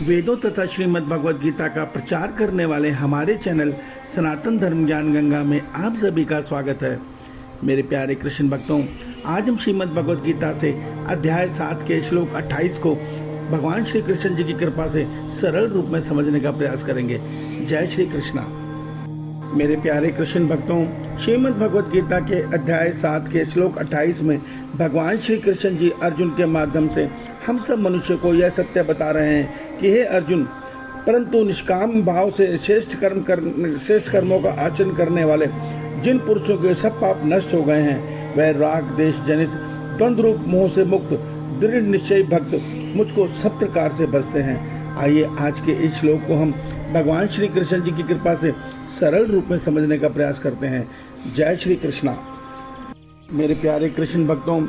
वेदों तथा श्रीमद् भगवद गीता का प्रचार करने वाले हमारे चैनल सनातन धर्म ज्ञान गंगा में आप सभी का स्वागत है। मेरे प्यारे कृष्ण भक्तों, आज हम श्रीमद् भगवद गीता से अध्याय 7 के श्लोक 28 को भगवान श्री कृष्ण जी की कृपा से सरल रूप में समझने का प्रयास करेंगे। जय श्री कृष्णा। मेरे प्यारे कृष्ण भक्तों, श्रीमद् भगवद गीता के अध्याय 7 के श्लोक 28 में भगवान श्री कृष्ण जी अर्जुन के माध्यम से हम सब मनुष्य को यह सत्य बता रहे हैं कि हे अर्जुन, परंतु निष्काम भाव से श्रेष्ठ कर्मों का आचरण करने वाले जिन पुरुषों के सब पाप नष्ट हो गए हैं, वह राग देश जनित द्वंद्व रूप मोह से मुक्त दृढ़ निश्चयी भक्त मुझको सब प्रकार से बचते हैं। आइए आज के इस श्लोक को हम भगवान श्री कृष्ण जी की कृपा से सरल रूप में समझने का प्रयास करते हैं। जय श्री कृष्णा। मेरे प्यारे कृष्ण भक्तों,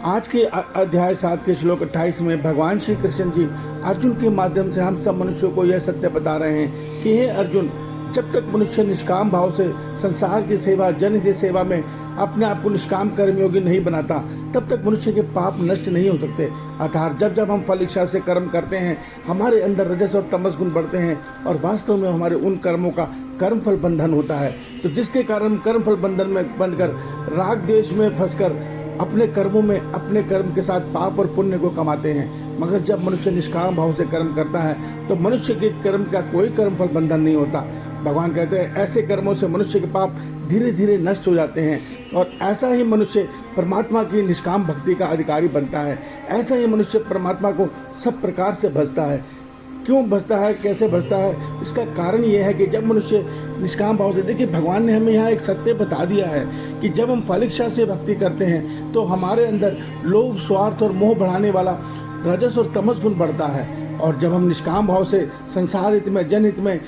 आज के अध्याय 7 के श्लोक 28 में भगवान श्री कृष्ण जी अर्जुन के माध्यम से हम सब मनुष्यों को यह सत्य बता रहे हैं कि हे अर्जुन, जब तक मनुष्य निष्काम भाव से संसार की सेवा, जन की सेवा में अपने आप को निष्काम कर्मयोगी नहीं बनाता, तब तक मनुष्य के पाप नष्ट नहीं हो सकते। अर्थात जब जब हम फल इच्छा से कर्म करते हैं, हमारे अंदर रजस और तमस गुण बढ़ते हैं और वास्तव में हमारे उन कर्मों का कर्मफल बंधन होता है। तो जिसके कारण कर्मफल बंधन में बंधकर राग द्वेष में फंसकर अपने कर्मों में अपने कर्म के साथ पाप और पुण्य को कमाते हैं। मगर जब मनुष्य निष्काम भाव से कर्म करता है तो मनुष्य के कर्म का कोई कर्मफल बंधन नहीं होता। भगवान कहते हैं ऐसे कर्मों से मनुष्य के पाप धीरे धीरे नष्ट हो जाते हैं और ऐसा ही मनुष्य परमात्मा की निष्काम भक्ति का अधिकारी बनता है। ऐसा ही मनुष्य परमात्मा को सब प्रकार से भजता है। क्यों भजता है, कैसे भजता है? इसका कारण ये है कि जब मनुष्य निष्काम भाव से, देखिए भगवान ने हमें यहाँ एक सत्य बता दिया है कि जब हम फल इच्छा से भक्ति करते हैं तो हमारे अंदर लोभ, स्वार्थ और मोह बढ़ाने वाला रजस और तमस गुण बढ़ता है। और जब हम निष्काम भाव से संसार हित में, जनहित में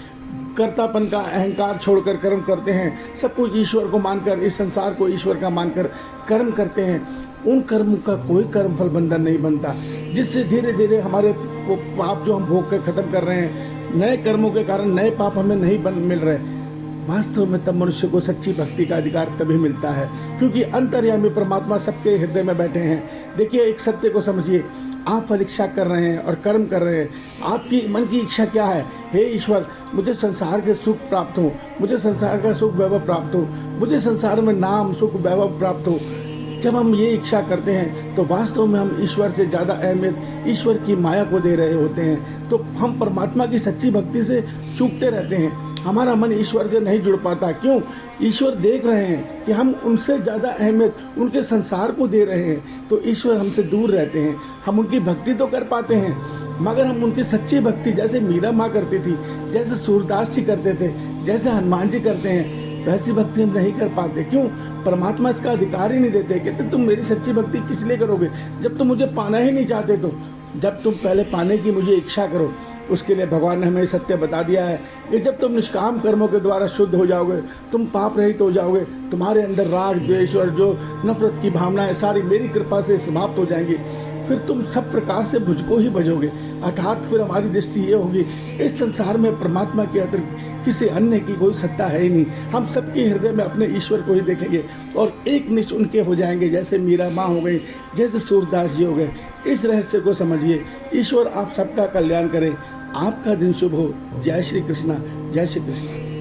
कर्तापन का अहंकार छोड़कर कर्म करते हैं, सब कुछ ईश्वर को मानकर, इस संसार को ईश्वर का मानकर कर्म करते हैं, उन कर्मों का कोई कर्मफल बंधन नहीं बनता, जिससे धीरे धीरे हमारे पाप जो हम भोग कर खत्म कर रहे हैं, नए कर्मों के कारण नए पाप हमें नहीं मिल रहे। वास्तव में तब मनुष्य को सच्ची भक्ति का अधिकार तभी मिलता है क्योंकि अंतर्यामी परमात्मा सबके हृदय में बैठे हैं। देखिए एक सत्य को समझिए, आप फल इच्छा कर रहे हैं और कर्म कर रहे हैं, आपकी मन की इच्छा क्या है? हे ईश्वर, मुझे संसार के सुख प्राप्त हो, मुझे संसार का सुख वैभव प्राप्त हो, मुझे संसार में नाम सुख वैभव प्राप्त हो। जब हम ये इच्छा करते हैं तो वास्तव में हम ईश्वर से ज़्यादा अहमियत ईश्वर की माया को दे रहे होते हैं। तो हम परमात्मा की सच्ची भक्ति से चूकते रहते हैं। हमारा मन ईश्वर से नहीं जुड़ पाता। क्यों? ईश्वर देख रहे हैं कि हम उनसे ज़्यादा अहमियत उनके संसार को दे रहे हैं, तो ईश्वर हमसे दूर रहते हैं। हम उनकी भक्ति तो कर पाते हैं मगर हम उनकी सच्ची भक्ति, जैसे मीरा माँ करती थी, जैसे सूरदास जी करते थे, जैसे हनुमान जी करते हैं, वैसी भक्ति हम नहीं कर पाते। क्यों? परमात्मा इसका अधिकार ही नहीं देते। कहते तुम मेरी सच्ची भक्ति किस लिए करोगे जब तुम मुझे पाना ही नहीं चाहते? तो जब तुम पहले पाने की मुझे इच्छा करो। उसके लिए भगवान ने हमें सत्य बता दिया है कि जब तुम निष्काम कर्मों के द्वारा शुद्ध हो जाओगे, तुम पाप रहित हो जाओगे, तुम्हारे अंदर राग द्वेष और जो नफरत की भावनाएं सारी मेरी कृपा से समाप्त हो जाएंगी। फिर तुम सब प्रकार से मुझको ही भजोगे। अर्थात फिर हमारी दृष्टि ये होगी, इस संसार में परमात्मा के अतिरिक्त किसी अन्य की कोई सत्ता है ही नहीं। हम सबके हृदय में अपने ईश्वर को ही देखेंगे और एक निष्ठ उनके हो जाएंगे, जैसे मीरा माँ हो गई, जैसे सूरदास जी हो गए। इस रहस्य को समझिए। ईश्वर आप सबका कल्याण करे। आपका दिन शुभ हो। जय श्री कृष्णा। जय श्री कृष्ण।